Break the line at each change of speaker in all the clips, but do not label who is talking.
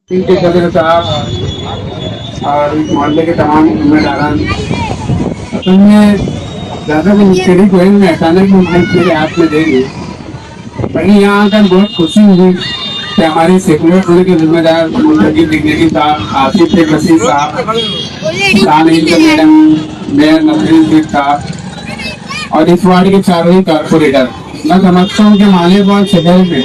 के सदर साहब और इस मोहल्ले के तमाम जिम्मेदारान असल में ज़्यादा भी मुश्किल कोई नहीं, अचानक माइक मेरे हाथ में दे दी। पर यहाँ आकर बहुत खुशी हुई कि हमारे सेकुलर टोले के जिम्मेदार मुंतकी दिग्नेगी साहब, आसिफ शेख रशीद साहब, मैडम, मेयर नसरीन साहब और इस वार्ड के चारों कारपोरेटर। मैं समझता हूँ कि मालेगांव शहर में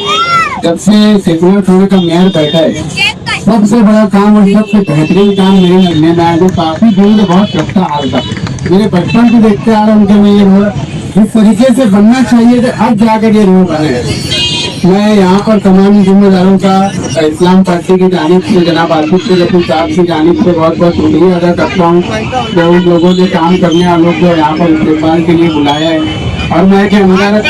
जब से सेकुलर टोले का मेयर बैठा है, सबसे बड़ा काम और सबसे बेहतरीन काम मेरे लगने में आया, जो काफी दिन से बहुत रखता हाल था। मेरे बचपन को देखते आ रहे उनके में ये जिस तरीके से बनना चाहिए थे, अब जाकर ये रोड बने। मैं यहाँ पर तमाम जिम्मेदारों का इस्लाम पार्टी की जानिब से जनाब आसिफ शेख रशीद साहब की जानिब से बहुत बहुत शुक्रिया अदा करता हूँ, जो उन लोगों के काम करने वालों को यहाँ पर इस्तेमाल के लिए बुलाया है। और मैं के अंदर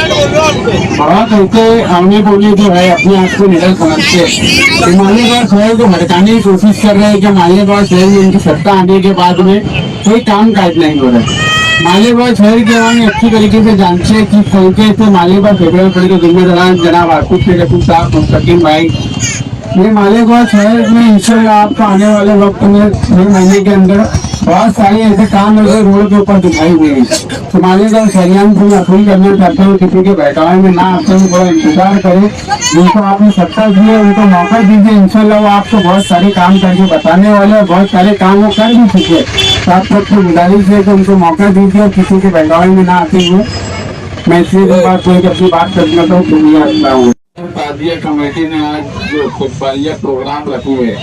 बहुत ऐसे आने बोले जो है अपने आप को निडर समझते मालेगांव शहर को भड़काने की कोशिश कर रहे हैं कि मालेगांव शहर में उनकी सत्ता आने के बाद में कोई काम काज नहीं हो रहा है। मालेगांव शहर के हम अच्छी तरीके से जानते हैं कि तरीके से मालेगांव फेडरल पड़ी के जिम्मेदार जनाब आसिफ शेख रशीद साहब, मुस्तकीम भाई, ये मालेगांव शहर में इंशाल्लाह आपको आने वाले वक्त में 6 महीने के अंदर बहुत सारे ऐसे काम रोड के ऊपर दिखाई हुए। तो मालेगांव शहरियान को मैं अपील करना चाहता हूँ, किसी के बहकावे में ना आते हुए थोड़ा इंतजार करें। जिनको आपने सत्ता दी है उनको मौका दीजिए, इंशाल्लाह वो आपको बहुत सारे काम करके बताने वाले हैं, बहुत सारे काम वो कर भी चुके। साथ साथ गुजारिश है कि उनको मौका दीजिए, किसी के बहकावे में ना आते हुए। मैं इसलिए कोई अपनी बात करना तो शुक्रिया हूँ। ताजिया कमेटी ने आज जो खुशबाजिया प्रोग्राम रखी है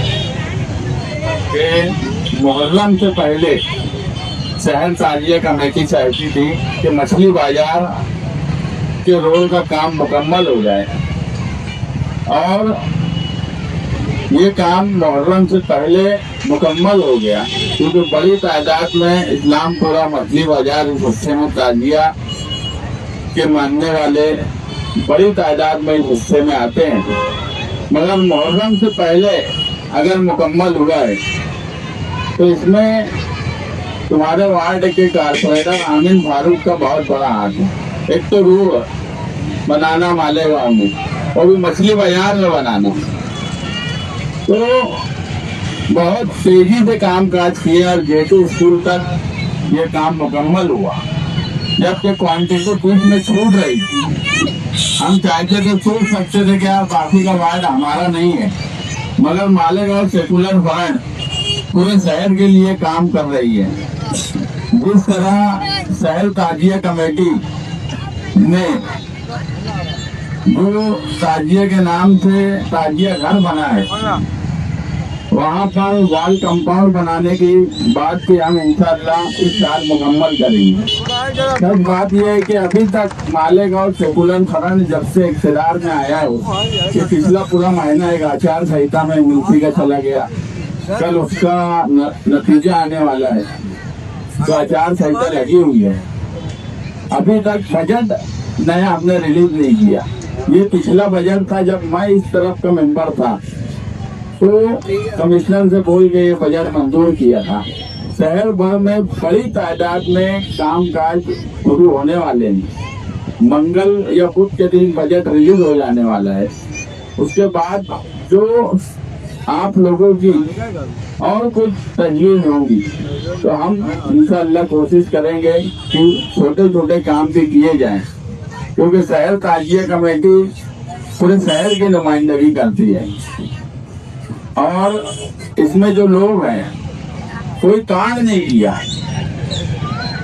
कि मुहर्रम से पहले शहर ताजिया कमेटी चाहती थी कि मछली बाजार के रोड का काम मुकम्मल हो जाए और ये काम मुहर्रम से पहले मुकम्मल हो गया, क्योंकि बड़ी तादाद में इस्लामपुरा मछली बाजार इस हिस्से में ताजिया के मानने वाले बड़ी तादाद में इस हिस्से में आते हैं। मगर मुहर्रम से पहले अगर मुकम्मल हुआ है तो इसमें तुम्हारे वार्ड के कारपोरेटर आमिन फारूक का बहुत बड़ा हाथ है। एक तो रोड बनाना मालेगांव में और भी मछली बाजार में बनाना, तो बहुत तेजी से काम काज किए और जेटू स्कूल तक ये काम मुकम्मल हुआ। जबकि क्वांटिटी कुछ में छूट रही थी, हम चाहते थे सोच सकते थे कि यार बाकी का वार्ड हमारा नहीं है, मगर मालेगांव सेकुलर वार्ड पूरे शहर के लिए काम कर रही है। जिस तरह शहर ताजिया कमेटी ने जो ताजिया के नाम से ताजिया घर बना है, वहाँ पर वॉल कंपाउंड बनाने की बात की हम इंशाअल्लाह इस साल मुकम्मल करेंगे। सच बात यह है कि अभी तक मालेगांव सेकुलर फ्रंट जब से इक़्तिदार में आया है कि पिछला पूरा महीना एक आचार संहिता में मिलती का चला गया, कल उसका नतीजा आने वाला है, तो आचार संहिता लगी हुई है। अभी तक बजट नया हमने रिलीज नहीं किया। ये पिछला बजट था जब मैं इस तरफ का मेंबर था, तो कमिश्नर से बोल के ये बजट मंजूर किया था। शहर भर में बड़ी तादाद में काम काज शुरू होने वाले हैं। मंगल या बुध के दिन बजट रिलीज हो जाने वाला है। उसके बाद जो आप लोगों की और कुछ तजवीज़ होंगी तो हम इंशाअल्लाह कोशिश करेंगे कि छोटे छोटे काम भी किए जाएं, क्योंकि शहर ताजिया कमेटी पूरे शहर की नुमाइंदगी करती है और इसमें जो लोग हैं कोई कांड नहीं किया।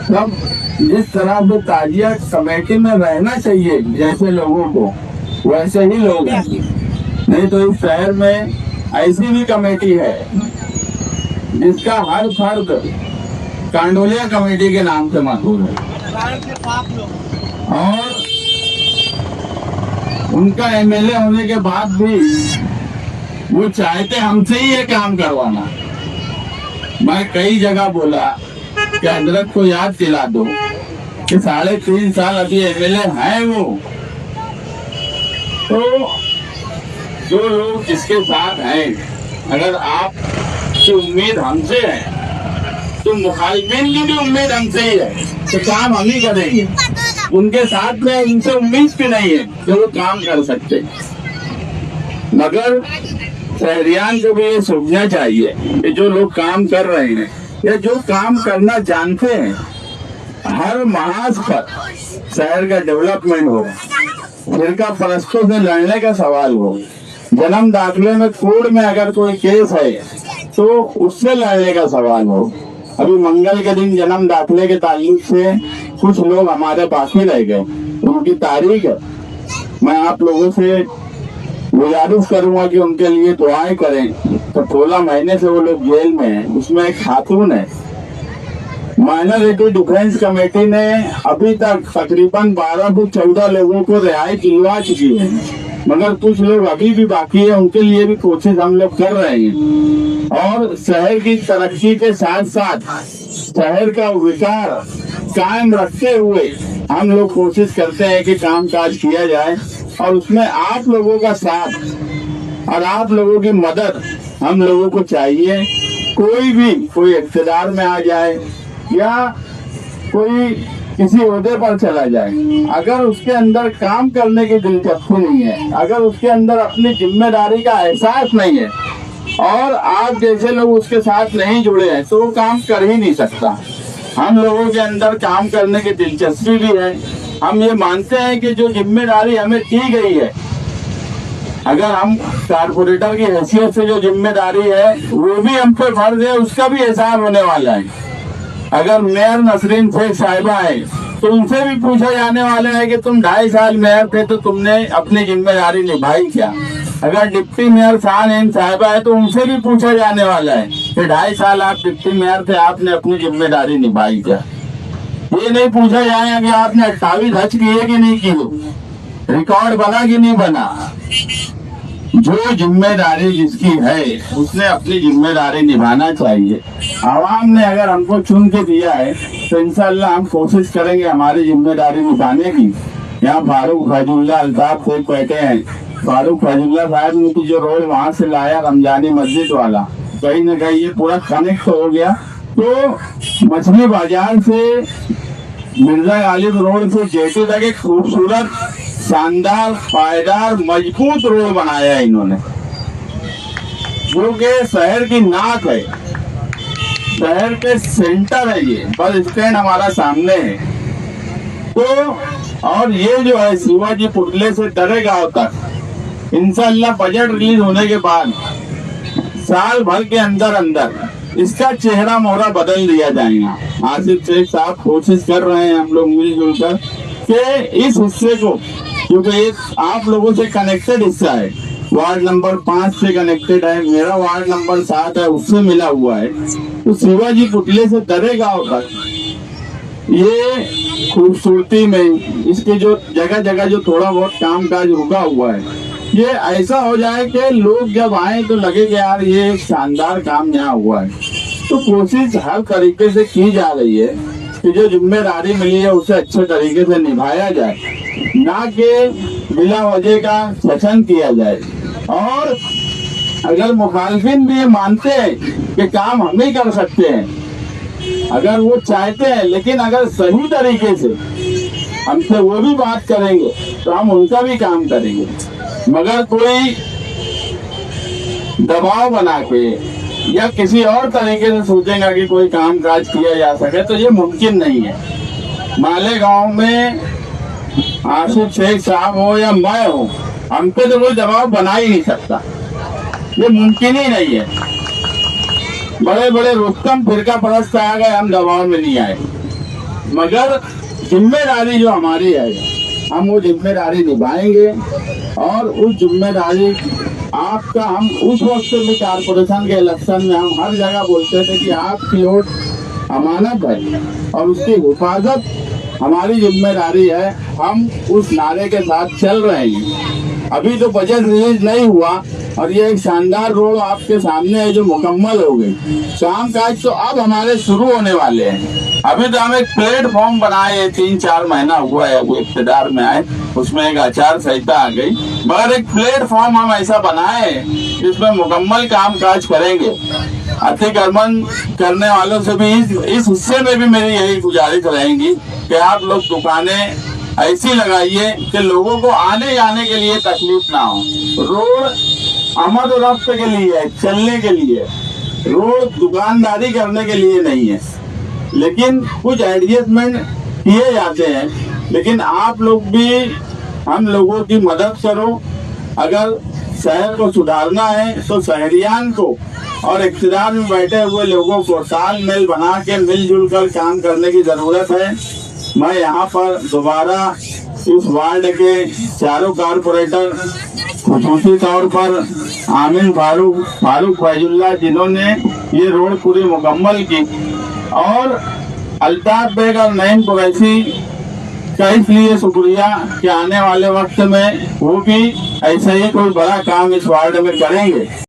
सब जिस तरह से ताजिया कमेटी में रहना चाहिए जैसे लोगों को, वैसे ही लोग हैं। नहीं तो इस शहर में ऐसी भी कमेटी है जिसका हर फर्द कांडोलिया कमेटी के नाम से मशहूर है और उनका एमएलए होने के बाद भी वो चाहते हमसे ही ये काम करवाना। मैं कई जगह बोला कि हजरत को याद दिला दो कि 3.5 साल अभी एमएलए हैं वो, तो जो लोग जिसके साथ हैं, अगर आप की उम्मीद हमसे है तो मुखालिफिन की भी उम्मीद हमसे ही है कि काम हम ही करेंगे। उनके साथ में इनसे उम्मीद भी नहीं है कि वो काम कर सकते, मगर
शहरियान को भी ये सोचना चाहिए कि जो लोग काम कर रहे हैं या जो काम करना जानते हैं, हर महाज पर शहर का डेवलपमेंट हो, फिरका परस्तों से लड़ने का सवाल हो, जन्म दाखिले में कोर्ट में अगर कोई केस है तो उससे लड़ने का सवाल हो। अभी मंगल के दिन जन्म दाखिले के ताल्लुक से कुछ लोग हमारे बाकी रह गए, उनकी तारीख है। मैं आप लोगों से गुजारिश करूंगा कि उनके लिए दुआएं करें। तो 16 महीने से वो लोग जेल में हैं। उसमें एक खातून है। माइनॉरिटी डिफेंस कमेटी ने अभी तक तकरीबन 12 से 14 लोगों को रिहाई दिलवा चुकी है, मगर कुछ लोग अभी भी बाकी है। उनके लिए भी कोशिश हम लोग कर रहे हैं और शहर की तरक्की के साथ साथ शहर का विकास कायम रखते हुए हम लोग कोशिश करते हैं कि काम काज किया जाए। और उसमें आप लोगों का साथ और आप लोगों की मदद हम लोगों को चाहिए। कोई इख्तियार में आ जाए या कोई किसी ओहदे पर चला जाए, अगर उसके अंदर काम करने की दिलचस्पी नहीं है, अगर उसके अंदर अपनी जिम्मेदारी का एहसास नहीं है और आप जैसे लोग उसके साथ नहीं जुड़े हैं, तो वो काम कर ही नहीं सकता। हम लोगों के अंदर काम करने की दिलचस्पी भी है। हम ये मानते हैं कि जो जिम्मेदारी हमें दी गई है, अगर हम कारपोरेटर की हैसियत से जो जिम्मेदारी है वो भी हम पे फर्ज है, उसका भी एहसास होने वाला है। अगर मेयर नसरीन शेख साहिबा है तो उनसे भी पूछा जाने वाला है कि तुम 2.5 साल मेयर थे तो तुमने अपनी जिम्मेदारी निभाई क्या। अगर डिप्टी मेयर शाहन साहिबा है तो उनसे भी पूछा जाने वाला है कि 2.5 साल आप डिप्टी मेयर थे, आपने अपनी जिम्मेदारी निभाई क्या। ये नहीं पूछा जाएगा कि आपने 28 हज किए कि नहीं किए, रिकॉर्ड बना कि नहीं बना। जो जिम्मेदारी जिसकी है उसने अपनी जिम्मेदारी निभाना चाहिए। आवाम ने अगर हमको चुन के दिया है तो इंशाअल्लाह हम कोशिश करेंगे हमारी जिम्मेदारी निभाने की। यहाँ फारूक फैजुल्लाह अल्ताफ से बैठे हैं। फारूक फैजुल्लाह साहब ने जो रोड वहाँ से लाया रमजानी मस्जिद वाला, कहीं ना कहीं ये पूरा कनेक्ट हो गया। तो मछली बाजार से मिर्जा गालिब रोड से जेटी तक एक खूबसूरत शानदार पायदार मजबूत रोड बनाया है इन्होंने, जो कि शहर की नाक है, शहर के सेंटर है। ये बस स्टैंड हमारा सामने है। तो और ये जो है शिवाजी पुतले से दरेगांव तक इंशाअल्लाह बजट रिलीज होने के बाद साल भर के अंदर अंदर इसका चेहरा मोहरा बदल दिया जाएगा। आसिफ शेख साहब कोशिश कर रहे हैं, हम लोग मिलजुल कर के इस हिस्से को, क्योंकि ये आप लोगों से कनेक्टेड हिस्सा है, वार्ड नंबर 5 से कनेक्टेड है, मेरा वार्ड नंबर 7 है, उससे मिला हुआ है। तो शिवाजी पुतले से दरेगांव तक ये खूबसूरती में इसके जो जगह जगह जो थोड़ा बहुत काम काज रुका हुआ है, ये ऐसा हो जाए कि लोग जब आए तो लगे कि यार ये एक शानदार काम यहाँ हुआ है। तो कोशिश हर तरीके से की जा रही है कि जो जिम्मेदारी मिली है उसे अच्छे तरीके से निभाया जाए, ना कि बिला वजह का शोषण किया जाए। और अगर मुखालफिन भी ये मानते हैं कि काम हम ही कर सकते हैं, अगर वो चाहते हैं, लेकिन अगर सही तरीके से हमसे वो भी बात करेंगे तो हम उनका भी काम करेंगे। मगर कोई दबाव बना के या किसी और तरीके से सोचेगा कि कोई काम काज किया जा सके, तो ये मुमकिन नहीं है। मालेगांव में आसिफ शेख साहब हो या मैं हो, हम पे तो कोई दबाव बना ही नहीं सकता, ये मुमकिन ही नहीं है। बड़े बड़े रुस्तम फिरका परस्त आ गए, हम दबाव में नहीं आए। मगर जिम्मेदारी जो हमारी है, हम वो जिम्मेदारी निभाएंगे। और उस जिम्मेदारी आपका, हम उस वक्त भी कारपोरेशन के इलेक्शन में हम हर जगह बोलते थे कि आपकी वोट अमानत है और उसकी हिफाजत हमारी जिम्मेदारी है। हम उस नारे के साथ चल रहे हैं। अभी तो बजट रिलीज नहीं हुआ और ये एक शानदार रोड आपके सामने है जो मुकम्मल हो गई। काम काज तो अब हमारे शुरू होने वाले हैं। अभी तो हम एक प्लेटफॉर्म बनाए, 3-4 महीना हुआ है वो इख्तियार में आए, उसमें एक आचार संहिता आ गई, मगर एक प्लेटफॉर्म हम ऐसा बनाए जिसमें मुकम्मल काम काज करेंगे। अतिक्रमण करने वालों से भी इस हिस्से में भी मेरी यही गुजारिश रहेगी कि आप लोग दुकानें ऐसी लगाइए कि लोगों को आने जाने के लिए तकलीफ ना हो। रोड आमद और रफ्त के लिए है, चलने के लिए, रोड दुकानदारी करने के लिए नहीं है। लेकिन कुछ एडजस्टमेंट किए जाते हैं। लेकिन आप लोग भी हम लोगों की मदद करो। अगर शहर को सुधारना है तो शहरियान को और इक़्तिदार में बैठे हुए लोगों को तालमेल बना के मिलजुल कर काम करने की ज़रूरत है। मैं यहाँ पर दोबारा इस वार्ड के चारों कारपोरेटर, खुसूसी तौर पर आमिन फारूक फैजुल्ला, जिन्होंने ये रोड पूरी मुकम्मल की, और अल्ताफ बेग और नईम कुरैशी का इसलिए शुक्रिया कि आने वाले वक्त में वो भी ऐसा ही कोई बड़ा काम इस वार्ड में करेंगे।